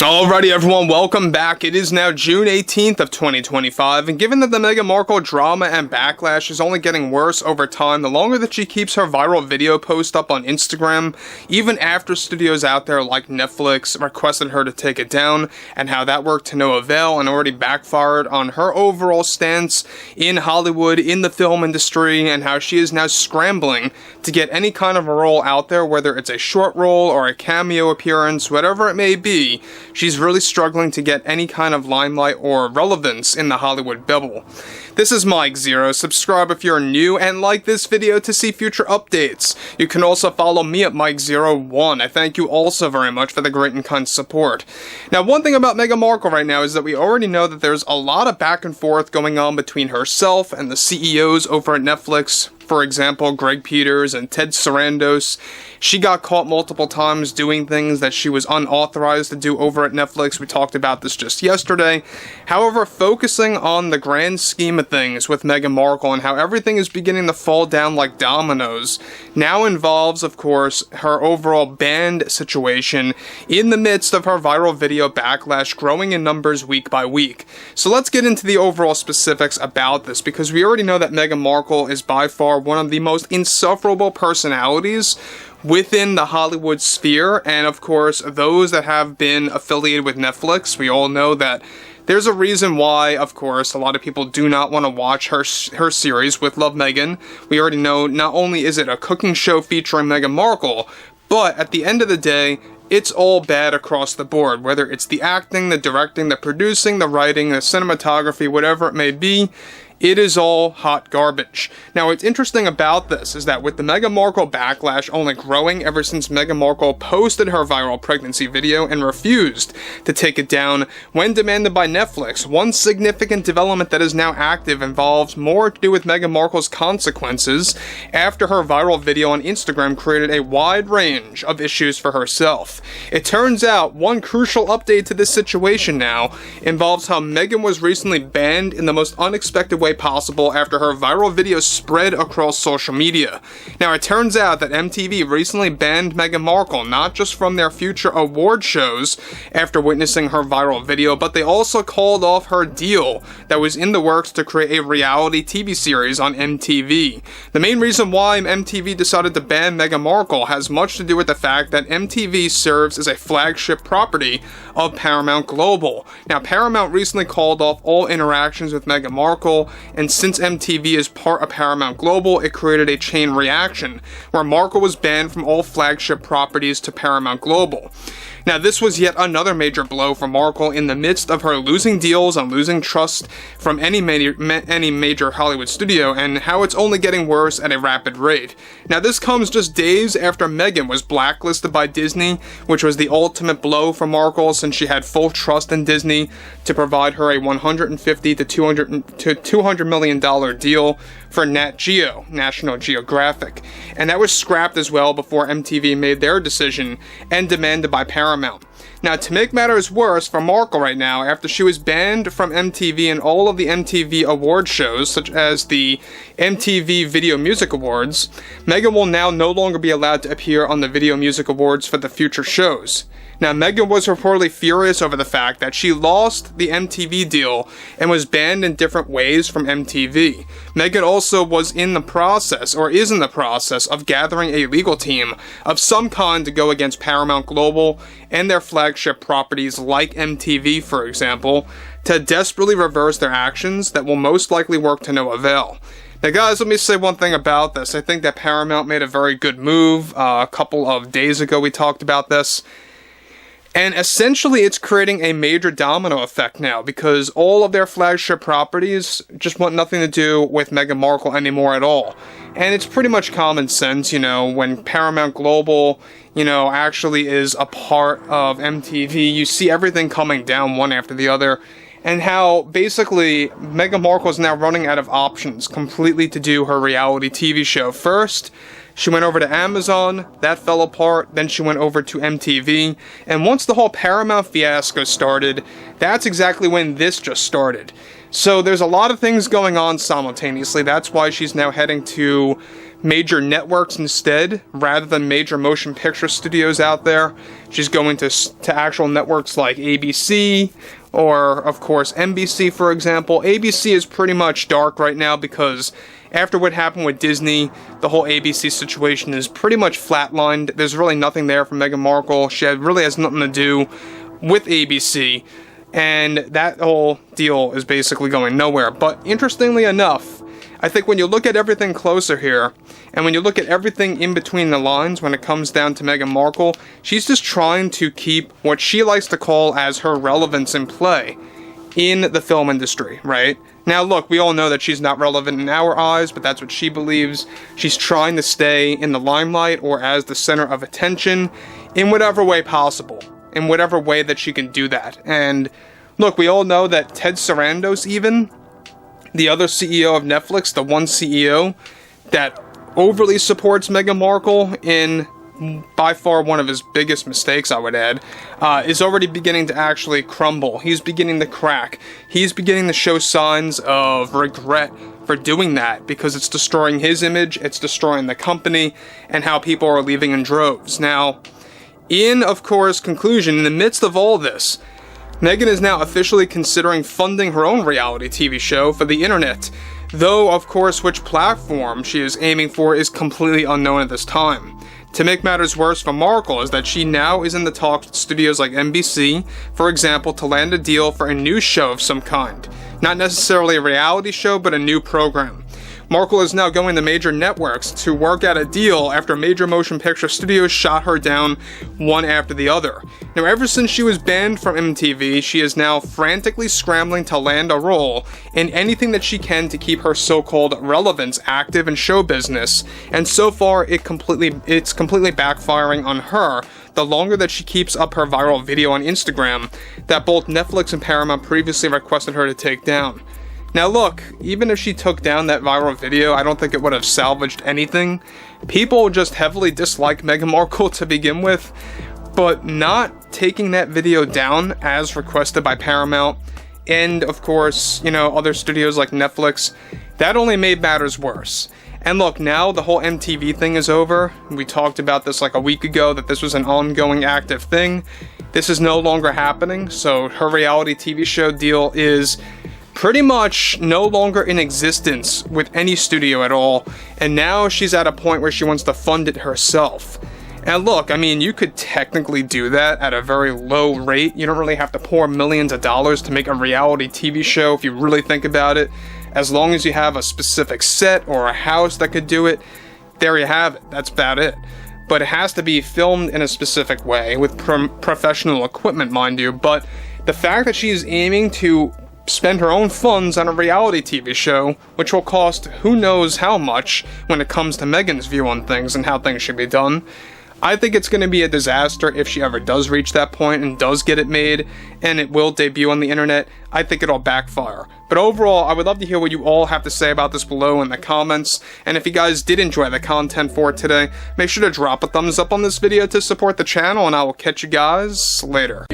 Alrighty everyone, welcome back. It is now June 18th of 2025, and given that the Meghan Markle drama and backlash is only getting worse over time, the longer that she keeps her viral video post up on Instagram, even after studios out there like Netflix requested her to take it down, and how that worked to no avail and already backfired on her overall stance in Hollywood, in the film industry, and how she is now scrambling to get any kind of a role out there, whether it's a short role or a cameo appearance, whatever it may be. She's really struggling to get any kind of limelight or relevance in the Hollywood bubble. This is Mike Zero. Subscribe if you're new and like this video to see future updates. You can also follow me at Mike01. I thank you also very much for the great and kind support. Now, one thing about Meghan Markle right now is that we already know that there's a lot of back and forth going on between herself and the CEOs over at Netflix. For example, Greg Peters and Ted Sarandos. She got caught multiple times doing things that she was unauthorized to do over at Netflix. We talked about this just yesterday. However, focusing on the grand scheme of things with Meghan Markle and how everything is beginning to fall down like dominoes now involves, of course, her overall banned situation in the midst of her viral video backlash growing in numbers week by week. So let's get into the overall specifics about this, because we already know that Meghan Markle is by far one of the most insufferable personalities within the Hollywood sphere, and of course those that have been affiliated with Netflix. We all know that there's a reason why, of course, a lot of people do not want to watch her series with Love Meghan. We already know not only is it a cooking show featuring Meghan Markle, but at the end of the day, it's all bad across the board, whether it's the acting, the directing, the producing, the writing, the cinematography, whatever it may be. It is all hot garbage. Now, what's interesting about this is that with the Meghan Markle backlash only growing ever since Meghan Markle posted her viral pregnancy video and refused to take it down when demanded by Netflix, one significant development that is now active involves more to do with Meghan Markle's consequences after her viral video on Instagram created a wide range of issues for herself. It turns out one crucial update to this situation now involves how Meghan was recently banned in the most unexpected way possible after her viral video spread across social media. Now, it turns out that MTV recently banned Meghan Markle not just from their future award shows after witnessing her viral video, but they also called off her deal that was in the works to create a reality TV series on MTV. The main reason why MTV decided to ban Meghan Markle has much to do with the fact that MTV serves as a flagship property of Paramount Global. Now, Paramount recently called off all interactions with Meghan Markle, and since MTV is part of Paramount Global, it created a chain reaction where Markle was banned from all flagship properties to Paramount Global. Now, this was yet another major blow for Markle in the midst of her losing deals and losing trust from any major Hollywood studio, and how it's only getting worse at a rapid rate. Now, this comes just days after Meghan was blacklisted by Disney, which was the ultimate blow for Markle since she had full trust in Disney to provide her a $150 to $200 million deal for Nat Geo, National Geographic. And that was scrapped as well before MTV made their decision and demanded by Paramount. Now, to make matters worse for Markle right now, after she was banned from MTV and all of the MTV award shows, such as the MTV Video Music Awards, Meghan will now no longer be allowed to appear on the Video Music Awards for the future shows. Now, Meghan was reportedly furious over the fact that she lost the MTV deal and was banned in different ways from MTV. Meghan also was in the process, or is in the process, of gathering a legal team of some kind to go against Paramount Global and their flagship properties like MTV, for example, to desperately reverse their actions that will most likely work to no avail. Now, guys, let me say one thing about this. I think that Paramount made a very good move. A couple of days ago, we talked about this. And essentially, it's creating a major domino effect now, because all of their flagship properties just want nothing to do with Meghan Markle anymore at all. And it's pretty much common sense, when Paramount Global, actually is a part of MTV, you see everything coming down one after the other. And how basically Meghan Markle is now running out of options completely to do her reality TV show. First, she went over to Amazon, that fell apart, then she went over to MTV, and once the whole Paramount fiasco started, that's exactly when this just started. So there's a lot of things going on simultaneously. That's why she's now heading to major networks instead, rather than major motion picture studios out there. She's going to actual networks like ABC, or of course NBC, for example. ABC is pretty much dark right now because after what happened with Disney, the whole ABC situation is pretty much flatlined. There's really nothing there for Meghan Markle. She really has nothing to do with ABC, and that whole deal is basically going nowhere. But interestingly enough, I think when you look at everything closer here, and when you look at everything in between the lines when it comes down to Meghan Markle, she's just trying to keep what she likes to call as her relevance in play in the film industry, right? Now look, we all know that she's not relevant in our eyes, but that's what she believes. She's trying to stay in the limelight or as the center of attention in whatever way possible, in whatever way that she can do that. And look, we all know that Ted Sarandos, even the other CEO of Netflix, the one CEO that overly supports Meghan Markle in by far one of his biggest mistakes, I would add, is already beginning to actually crumble. He's beginning to crack. He's beginning to show signs of regret for doing that because it's destroying his image, it's destroying the company, and how people are leaving in droves. Now, in, of course, conclusion, in the midst of all this, Meghan is now officially considering funding her own reality TV show for the internet, though, of course, which platform she is aiming for is completely unknown at this time. To make matters worse for Markle is that she now is in the talks with studios like NBC, for example, to land a deal for a new show of some kind. Not necessarily a reality show, but a new program. Markle is now going to major networks to work out a deal after major motion picture studios shot her down one after the other. Now, ever since she was banned from MTV, she is now frantically scrambling to land a role in anything that she can to keep her so-called relevance active in show business, and so far it's completely backfiring on her the longer that she keeps up her viral video on Instagram that both Netflix and Paramount previously requested her to take down. Now look, even if she took down that viral video, I don't think it would have salvaged anything. People just heavily dislike Meghan Markle to begin with, but not taking that video down as requested by Paramount and, of course, other studios like Netflix, that only made matters worse. And look, now the whole MTV thing is over. We talked about this like a week ago, that this was an ongoing active thing. This is no longer happening, so her reality TV show deal is pretty much no longer in existence with any studio at all, and now she's at a point where she wants to fund it herself. And look, I mean, you could technically do that at a very low rate. You don't really have to pour millions of dollars to make a reality TV show if you really think about it. As long as you have a specific set or a house that could do it, there you have it. That's about it. But it has to be filmed in a specific way with professional equipment, mind you. But the fact that she's aiming to spend her own funds on a reality TV show, which will cost who knows how much when it comes to Meghan's view on things and how things should be done, I think it's going to be a disaster if she ever does reach that point and does get it made, and it will debut on the internet. I think it'll backfire. But overall, I would love to hear what you all have to say about this below in the comments, and if you guys did enjoy the content for today, make sure to drop a thumbs up on this video to support the channel, and I will catch you guys later.